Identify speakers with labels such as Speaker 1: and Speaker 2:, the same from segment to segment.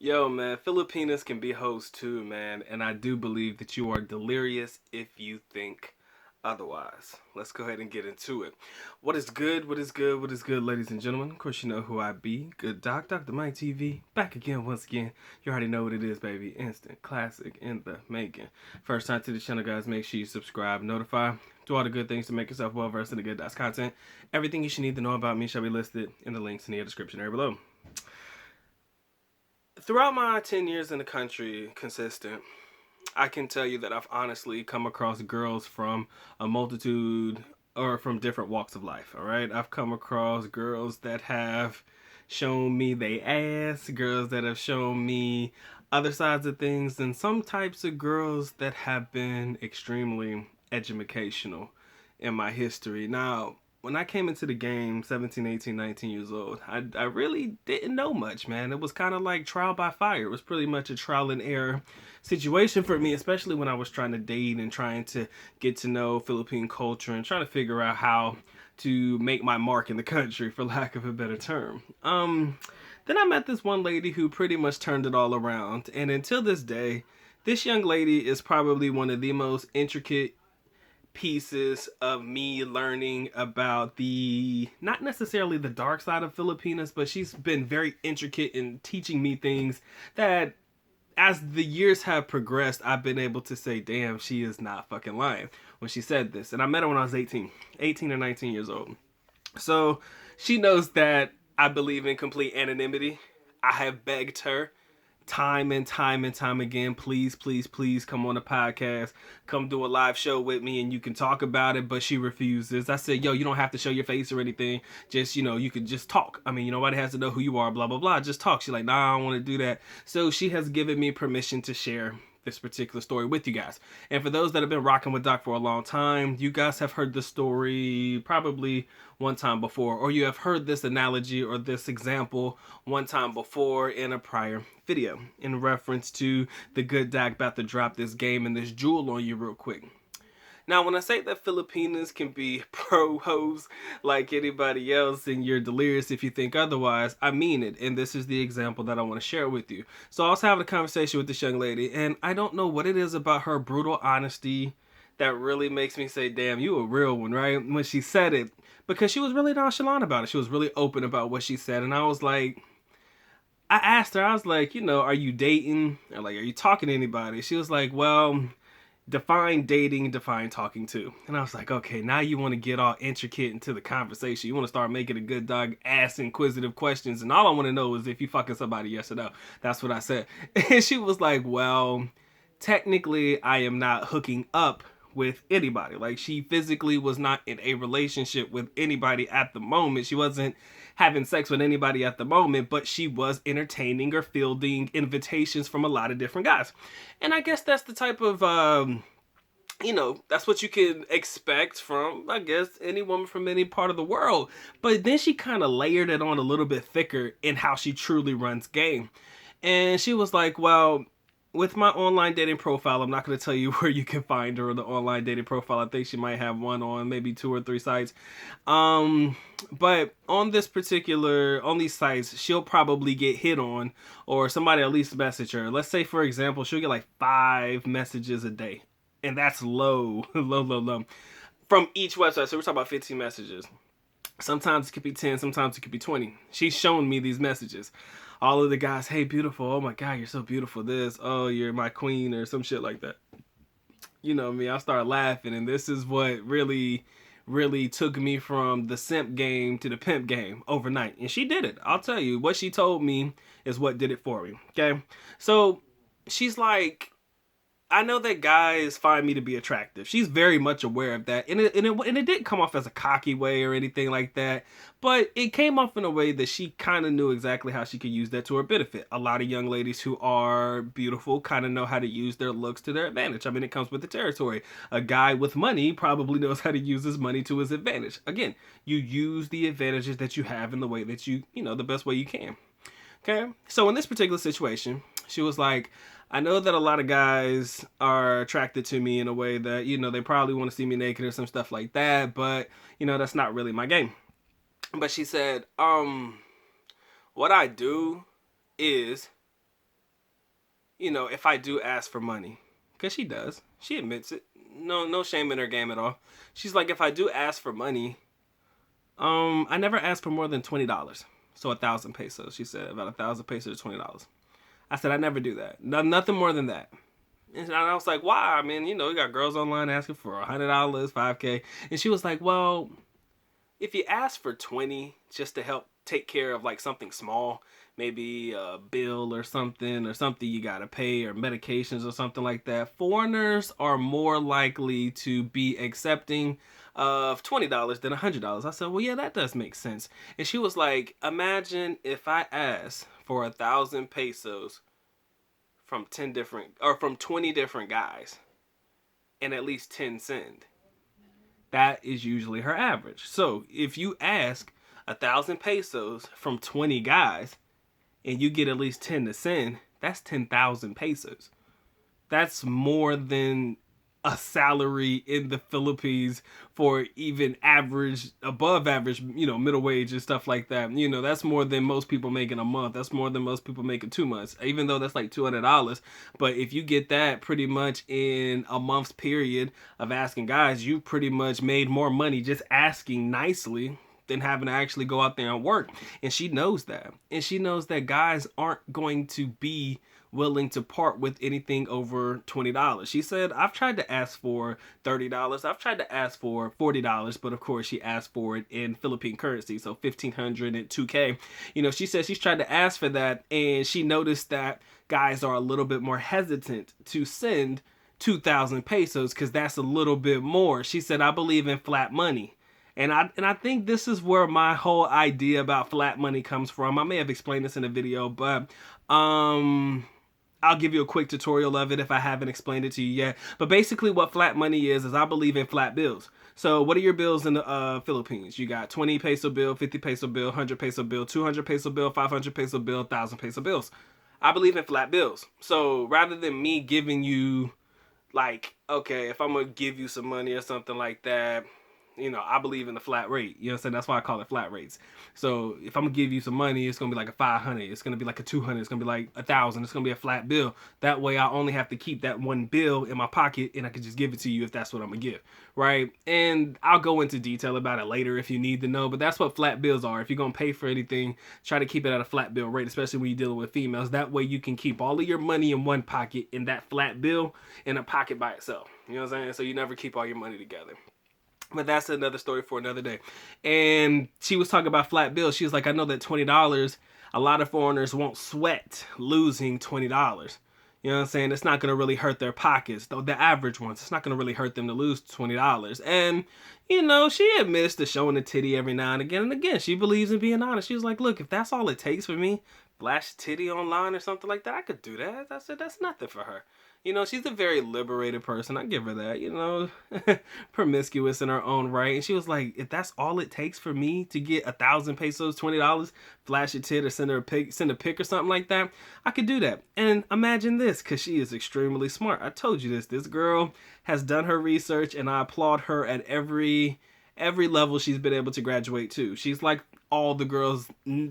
Speaker 1: Yo, man, Filipinas can be hoes too, man, and I do believe that you are delirious if you think otherwise. Let's go ahead and get into it. What is good? What is good? What is good, ladies and gentlemen? Of course, you know who I be. Good Doc, Dr. Mike TV, back again once again. You already know what it is, baby. Instant classic in the making. First time to the channel, guys, make sure you subscribe, notify, do all the good things to make yourself well versed in the good Doc's content. Everything you should need to know about me shall be listed in the links in the description area below. Throughout my 10 years in the country, consistent, I can tell you that I've honestly come across girls from a multitude or from different walks of life, all right? I've come across girls that have shown me they ass, girls that have shown me other sides of things, and some types of girls that have been extremely educational in my history. Now, when I came into the game 17, 18, 19 years old, I really didn't know much, man. It was kind of like trial by fire. It was pretty much a trial and error situation for me, especially when I was trying to date and trying to get to know Philippine culture and trying to figure out how to make my mark in the country, for lack of a better term. Then I met this one lady who pretty much turned it all around, and until this day, this young lady is probably one of the most intricate pieces of me learning about the not necessarily the dark side of Filipinas, but she's been very intricate in teaching me things that as the years have progressed, I've been able to say, damn, she is not fucking lying when she said this. And I met her when I was 18 or 19 years old. So she knows that I believe in complete anonymity. I have begged her time and time and time again, please, please, please come on the podcast, come do a live show with me and you can talk about it, but she refuses. I said, yo, you don't have to show your face or anything, just, you can just talk. I mean, nobody has to know who you are, blah blah blah, just talk. She's like, nah, I don't want to do that. So she has given me permission to share this particular story with you guys. And for those that have been rocking with Doc for a long time, you guys have heard the story probably one time before, or you have heard this analogy or this example one time before in a prior video in reference to the good Doc about to drop this game and this jewel on you real quick. Now, when I say that Filipinas can be pro hoes like anybody else and you're delirious if you think otherwise, I mean it. And this is the example that I want to share with you. So I was having a conversation with this young lady, and I don't know what it is about her brutal honesty that really makes me say, damn, you a real one, right? When she said it, because she was really nonchalant about it. She was really open about what she said. And I was like, I asked her, I was like, are you dating? Or like, are you talking to anybody? She was like, well, define dating, define talking to. And I was like, okay, now you want to get all intricate into the conversation. You want to start making a good dog ask inquisitive questions. And all I want to know is if you fucking somebody, yes or no. That's what I said. And she was like, well, technically I am not hooking up with anybody. Like, she physically was not in a relationship with anybody at the moment. She wasn't having sex with anybody at the moment, but she was entertaining or fielding invitations from a lot of different guys. And I guess that's the type of that's what you can expect from, I guess, any woman from any part of the world. But then she kind of layered it on a little bit thicker in how she truly runs game. And she was like, well, with my online dating profile, I'm not going to tell you where you can find her on the online dating profile. I think she might have one on maybe 2 or 3 sites. But on these sites, she'll probably get hit on, or somebody at least message her. Let's say, for example, she'll get like 5 messages a day. And that's low, low, low, low. From each website. So we're talking about 15 messages. Sometimes it could be 10, sometimes it could be 20. She's shown me these messages. All of the guys, hey, beautiful. Oh my God, you're so beautiful. This, oh, you're my queen, or some shit like that. You know me, I start laughing, and this is what really, really took me from the simp game to the pimp game overnight. And she did it. I'll tell you, what she told me is what did it for me. Okay? So she's like, I know that guys find me to be attractive. She's very much aware of that. And it didn't come off as a cocky way or anything like that. But it came off in a way that she kind of knew exactly how she could use that to her benefit. A lot of young ladies who are beautiful kind of know how to use their looks to their advantage. I mean, it comes with the territory. A guy with money probably knows how to use his money to his advantage. Again, you use the advantages that you have in the way that the best way you can. Okay? So in this particular situation, she was like, I know that a lot of guys are attracted to me in a way that, they probably want to see me naked or some stuff like that, but, that's not really my game. But she said, what I do is, if I do ask for money, because she does, she admits it. No shame in her game at all. She's like, if I do ask for money, I never ask for more than $20. So 1,000 pesos. She said about 1,000 pesos is $20. I said I never do that. Nothing more than that. And I was like, why? I mean, you got girls online asking for $100, $5K. And she was like, well, if you ask for 20 just to help take care of like something small, maybe a bill or something you gotta pay, or medications or something like that, foreigners are more likely to be accepting of $20 than $100. I said, well, yeah, that does make sense. And she was like, imagine if I asked for 1,000 pesos from 20 different guys, and at least 10 send. That is usually her average. So if you ask 1,000 pesos from 20 guys and you get at least 10 to send, that's 10,000 pesos. That's more than a salary in the Philippines for even average, above average, middle wage and stuff like that. That's more than most people make in a month. That's more than most people make in 2 months, even though that's like $200. But if you get that pretty much in a month's period of asking guys, you pretty much made more money just asking nicely than having to actually go out there and work. And she knows that. And she knows that guys aren't going to be willing to part with anything over $20. She said, I've tried to ask for $30. I've tried to ask for $40, but of course she asked for it in Philippine currency, so 1,500 and 2K. She said she's tried to ask for that, and she noticed that guys are a little bit more hesitant to send 2,000 pesos because that's a little bit more. She said, I believe in flat money. And I think this is where my whole idea about flat money comes from. I may have explained this in a video, but I'll give you a quick tutorial of it if I haven't explained it to you yet. But basically what flat money is I believe in flat bills. So what are your bills in the Philippines? You got 20 peso bill, 50 peso bill, 100 peso bill, 200 peso bill, 500 peso bill, 1,000 peso bills. I believe in flat bills. So rather than me giving you, like, okay, if I'm going to give you some money or something like that, I believe in the flat rate. You know what I'm saying? That's why I call it flat rates. So if I'm going to give you some money, it's going to be like a 500. It's going to be like a 200. It's going to be like 1,000. It's going to be a flat bill. That way I only have to keep that one bill in my pocket, and I can just give it to you if that's what I'm going to give. Right? And I'll go into detail about it later if you need to know, but that's what flat bills are. If you're going to pay for anything, try to keep it at a flat bill rate, especially when you're dealing with females. That way you can keep all of your money in one pocket and that flat bill in a pocket by itself. You know what I'm saying? So you never keep all your money together. But that's another story for another day. And she was talking about flat bills. She was like, I know that $20, a lot of foreigners won't sweat losing $20. You know what I'm saying? It's not going to really hurt their pockets, though the average ones. It's not going to really hurt them to lose $20. And, she admits to showing a titty every now and again. And again, she believes in being honest. She was like, look, if that's all it takes for me, flash titty online or something like that, I could do that. I said, that's nothing for her. She's a very liberated person. I give her that, promiscuous in her own right. And she was like, if that's all it takes for me to get 1,000 pesos, $20, flash a tit or send a pic or something like that, I could do that. And imagine this, because she is extremely smart. I told you this. This girl has done her research, and I applaud her at every level she's been able to graduate to. She's like all the girls,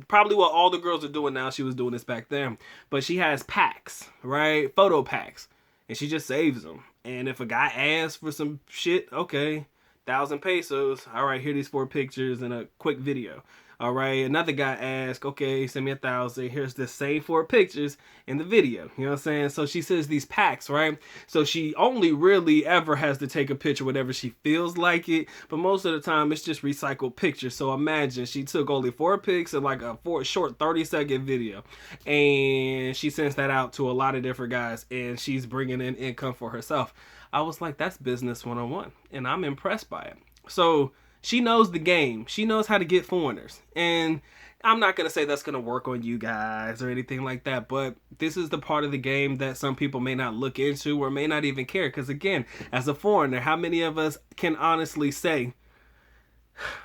Speaker 1: probably what all the girls are doing now. She was doing this back then. But she has packs, right? Photo packs. And she just saves them. And if a guy asks for some shit, okay, 1,000 pesos. All right, here are these 4 pictures and a quick video. All right, another guy asks, okay, send me 1,000. Here's the same 4 pictures in the video. You know what I'm saying? So she says these packs, right? So she only really ever has to take a picture whenever she feels like it. But most of the time, it's just recycled pictures. So imagine she took only 4 pics and like a short 30-second video. And she sends that out to a lot of different guys. And she's bringing in income for herself. I was like, that's business 101. And I'm impressed by it. So she knows the game. She knows how to get foreigners. And I'm not going to say that's going to work on you guys or anything like that, but this is the part of the game that some people may not look into or may not even care. Because again, as a foreigner, how many of us can honestly say,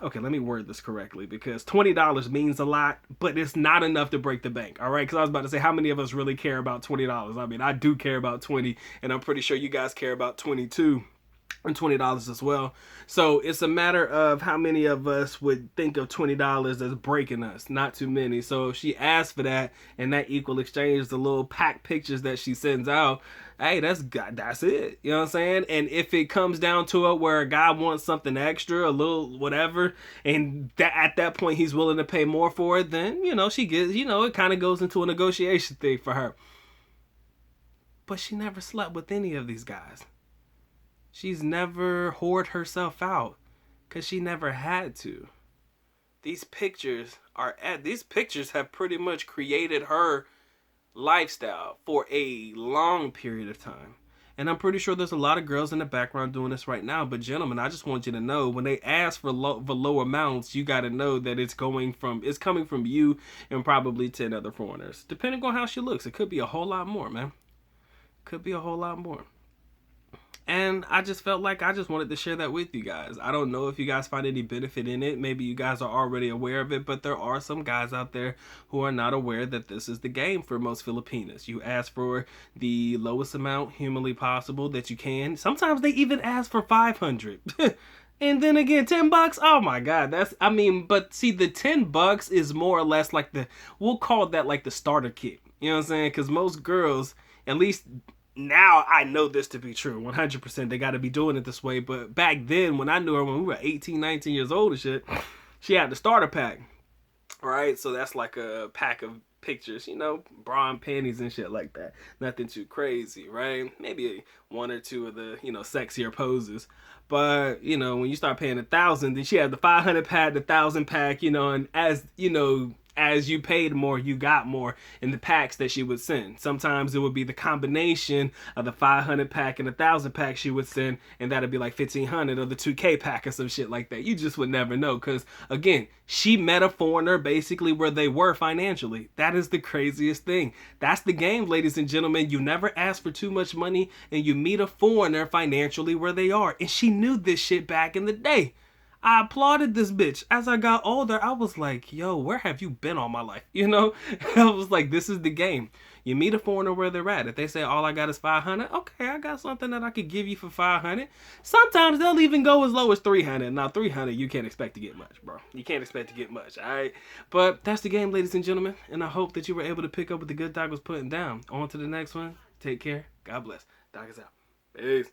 Speaker 1: okay, let me word this correctly, because $20 means a lot, but it's not enough to break the bank, all right? Because I was about to say, how many of us really care about $20? I mean, I do care about 20, and I'm pretty sure you guys care about 20 too. and $20 as well. So it's a matter of how many of us would think of $20 as breaking us. Not too many. So if she asks for that, and that equal exchange the little pack pictures that she sends out, hey, that's it. You know what I'm saying? And if it comes down to it where a guy wants something extra, a little whatever, and that at that point he's willing to pay more for it, then she gets, it kind of goes into a negotiation thing for her. But she never slept with any of these guys. She's never whored herself out because she never had to. These pictures have pretty much created her lifestyle for a long period of time. And I'm pretty sure there's a lot of girls in the background doing this right now. But gentlemen, I just want you to know, when they ask for low amounts, you got to know that it's coming from you and probably 10 other foreigners. Depending on how she looks, it could be a whole lot more, man. Could be a whole lot more. And I just felt like I just wanted to share that with you guys. I don't know if you guys find any benefit in it. Maybe you guys are already aware of it, but there are some guys out there who are not aware that this is the game for most Filipinas. You ask for the lowest amount humanly possible that you can. Sometimes they even ask for 500. And then again, $10. Oh my God, but see, the $10 is more or less like we'll call that like the starter kit. You know what I'm saying? Because most girls, at least now I know this to be true, 100%. They got to be doing it this way. But back then, when I knew her, when we were 18, 19 years old and shit, she had the starter pack. Right? So that's like a pack of pictures, bra and panties and shit like that. Nothing too crazy, right? Maybe one or two of the, sexier poses. But, when you start paying $1,000, then she had the 500 pack, the 1,000 pack, and as you paid more, you got more in the packs that she would send. Sometimes it would be the combination of the 500 pack and the 1,000 pack she would send, and that'd be like 1,500 or the 2K pack or some shit like that. You just would never know, because again, she met a foreigner basically where they were financially. That is the craziest thing. That's the game, ladies and gentlemen. You never ask for too much money, and you meet a foreigner financially where they are. And she knew this shit back in the day. I applauded this bitch. As I got older, I was like, yo, where have you been all my life? I was like, this is the game. You meet a foreigner where they're at. If they say, all I got is 500, okay, I got something that I could give you for 500. Sometimes they'll even go as low as 300. Now, 300, you can't expect to get much, bro. You can't expect to get much, all right? But that's the game, ladies and gentlemen. And I hope that you were able to pick up what the good doc was putting down. On to the next one. Take care. God bless. Doc is out. Peace.